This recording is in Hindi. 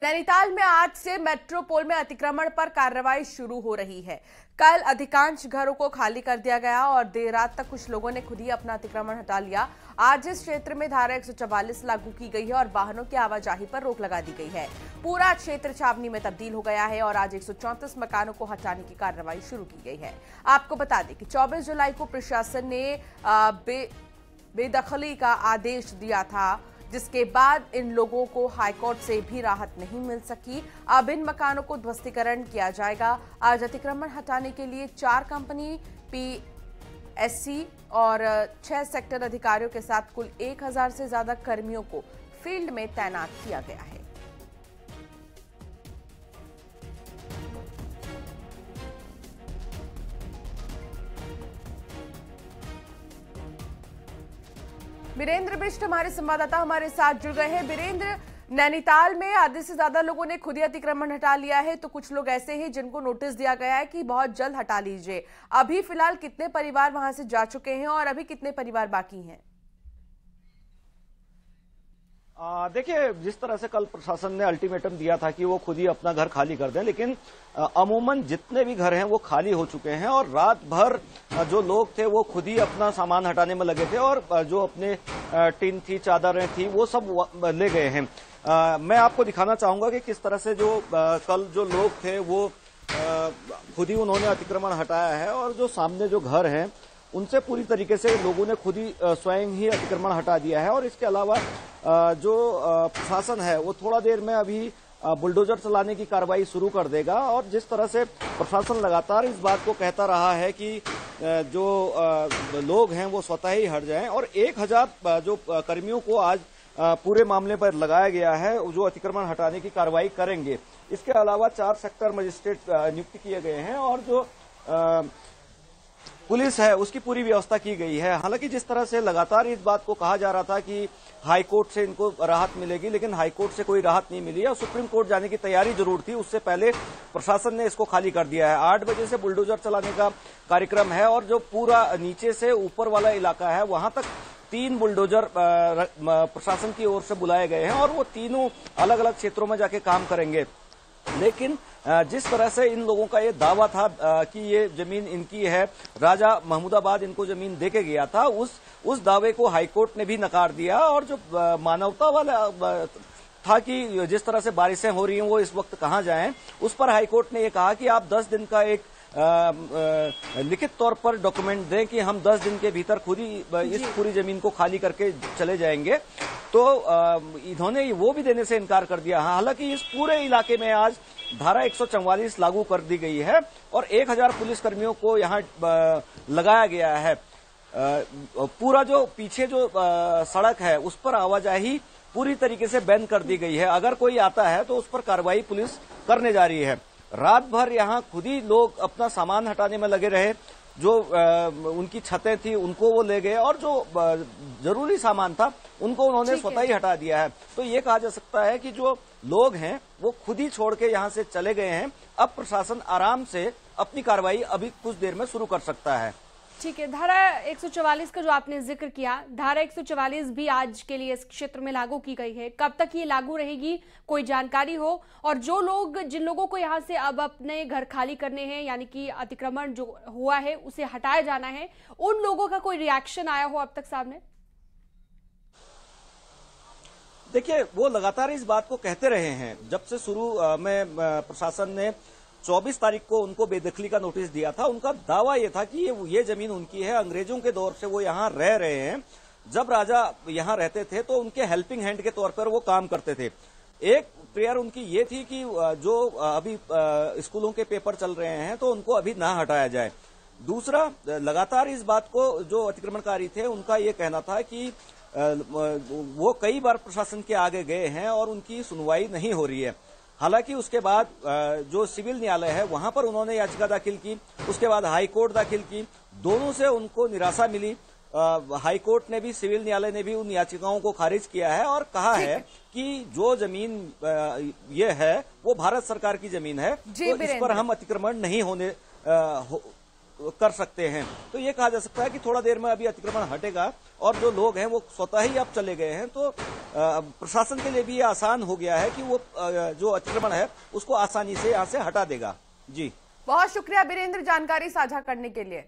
नैनीताल में आज से मेट्रोपोल में अतिक्रमण पर कार्रवाई शुरू हो रही है। कल अधिकांश घरों को खाली कर दिया गया और देर रात तक कुछ लोगों ने खुद ही अपना अतिक्रमण हटा लिया। आज इस क्षेत्र में धारा 144 लागू की गई है और वाहनों की आवाजाही पर रोक लगा दी गई है। पूरा क्षेत्र छावनी में तब्दील हो गया है और आज 134 मकानों को हटाने की कार्रवाई शुरू की गई है। आपको बता दें कि 24 जुलाई को प्रशासन ने बेदखली का आदेश दिया था, जिसके बाद इन लोगों को हाईकोर्ट से भी राहत नहीं मिल सकी। अब इन मकानों को ध्वस्तीकरण किया जाएगा। आज अतिक्रमण हटाने के लिए 4 कंपनी PSC और 6 सेक्टर अधिकारियों के साथ कुल 1000 से ज्यादा कर्मियों को फील्ड में तैनात किया गया है। वीरेंद्र बिष्ट हमारे संवाददाता हमारे साथ जुड़ गए हैं। वीरेंद्र, नैनीताल में आधे से ज्यादा लोगों ने खुद ही अतिक्रमण हटा लिया है, तो कुछ लोग ऐसे हैं जिनको नोटिस दिया गया है कि बहुत जल्द हटा लीजिए। अभी फिलहाल कितने परिवार वहां से जा चुके हैं और अभी कितने परिवार बाकी हैं? देखिए, जिस तरह से कल प्रशासन ने अल्टीमेटम दिया था कि वो खुद ही अपना घर खाली कर दें, लेकिन अमूमन जितने भी घर हैं वो खाली हो चुके हैं और रात भर जो लोग थे वो खुद ही अपना सामान हटाने में लगे थे और जो अपने टिन थी, चादरें थी, वो सब ले गए हैं। मैं आपको दिखाना चाहूंगा कि किस तरह से जो कल जो लोग थे वो खुद ही उन्होंने अतिक्रमण हटाया है और जो सामने जो घर हैं उनसे पूरी तरीके से लोगों ने खुद ही स्वयं ही अतिक्रमण हटा दिया है। और इसके अलावा जो प्रशासन है वो थोड़ा देर में अभी बुलडोजर चलाने की कार्रवाई शुरू कर देगा। और जिस तरह से प्रशासन लगातार इस बात को कहता रहा है कि जो लोग हैं वो स्वतः ही हट जाएं और 1000 जो कर्मियों को आज पूरे मामले पर लगाया गया है जो अतिक्रमण हटाने की कार्रवाई करेंगे। इसके अलावा 4 सेक्टर मजिस्ट्रेट नियुक्त किए गए हैं और जो पुलिस है उसकी पूरी व्यवस्था की गई है। हालांकि जिस तरह से लगातार इस बात को कहा जा रहा था कि हाईकोर्ट से इनको राहत मिलेगी, लेकिन हाईकोर्ट से कोई राहत नहीं मिली और सुप्रीम कोर्ट जाने की तैयारी जरूर थी, उससे पहले प्रशासन ने इसको खाली कर दिया है। 8 बजे से बुलडोजर चलाने का कार्यक्रम है और जो पूरा नीचे से ऊपर वाला इलाका है वहां तक 3 बुलडोजर प्रशासन की ओर से बुलाए गए हैं और वो तीनों अलग अलग क्षेत्रों में जाके काम करेंगे। लेकिन जिस तरह से इन लोगों का ये दावा था कि ये जमीन इनकी है, राजा महमूदाबाद इनको जमीन देके गया था, उस दावे को हाईकोर्ट ने भी नकार दिया। और जो मानवता वाला था कि जिस तरह से बारिशें हो रही हैं वो इस वक्त कहां जाएं, उस पर हाईकोर्ट ने ये कहा कि आप 10 दिन का एक लिखित तौर पर डॉक्यूमेंट दें कि हम 10 दिन के भीतर खुद ही इस पूरी जमीन को खाली करके चले जाएंगे। तो इन्होंने वो भी देने से इनकार कर दिया। हालांकि इस पूरे इलाके में आज धारा 144 लागू कर दी गई है और 1000 पुलिसकर्मियों को यहाँ लगाया गया है। पूरा जो पीछे जो सड़क है उस पर आवाजाही पूरी तरीके से बैन कर दी गई है। अगर कोई आता है तो उस पर कार्रवाई पुलिस करने जा रही है। रात भर यहाँ खुद ही लोग अपना सामान हटाने में लगे रहे, जो उनकी छतें थी उनको वो ले गए और जो जरूरी सामान था उनको उन्होंने स्वतः ही हटा दिया है। तो ये कहा जा सकता है कि जो लोग हैं वो खुद ही छोड़ के यहाँ से चले गए हैं। अब प्रशासन आराम से अपनी कार्रवाई अभी कुछ देर में शुरू कर सकता है। ठीक है, धारा 144 का जो आपने जिक्र किया, धारा 144 भी आज के लिए इस क्षेत्र में लागू की गई है। कब तक ये लागू रहेगी, कोई जानकारी हो? और जो लोग जिन लोगों को यहाँ से अब अपने घर खाली करने हैं, यानी कि अतिक्रमण जो हुआ है उसे हटाया जाना है, उन लोगों का कोई रिएक्शन आया हो अब तक सामने? देखिए, वो लगातार इस बात को कहते रहे हैं। जब से शुरू में प्रशासन ने 24 तारीख को उनको बेदखली का नोटिस दिया था, उनका दावा ये था कि ये जमीन उनकी है। अंग्रेजों के दौर से वो यहाँ रह रहे हैं। जब राजा यहाँ रहते थे तो उनके हेल्पिंग हैंड के तौर पर वो काम करते थे। एक प्रेयर उनकी ये थी कि जो अभी स्कूलों के पेपर चल रहे हैं तो उनको अभी ना हटाया जाए। दूसरा, लगातार इस बात को जो अतिक्रमणकारी थे उनका ये कहना था कि वो कई बार प्रशासन के आगे गए हैं और उनकी सुनवाई नहीं हो रही है। हालांकि उसके बाद जो सिविल न्यायालय है वहां पर उन्होंने याचिका दाखिल की, उसके बाद हाई कोर्ट दाखिल की, दोनों से उनको निराशा मिली। हाई कोर्ट ने भी, सिविल न्यायालय ने भी उन याचिकाओं को खारिज किया है और कहा है कि जो जमीन ये है वो भारत सरकार की जमीन है, तो इस पर हम अतिक्रमण नहीं होने कर सकते हैं। तो ये कहा जा सकता है कि थोड़ा देर में अभी अतिक्रमण हटेगा और जो लोग हैं वो स्वतः ही अब चले गए हैं। तो प्रशासन के लिए भी ये आसान हो गया है कि वो जो अतिक्रमण है उसको आसानी से यहाँ से हटा देगा। जी, बहुत शुक्रिया वीरेंद्र जानकारी साझा करने के लिए।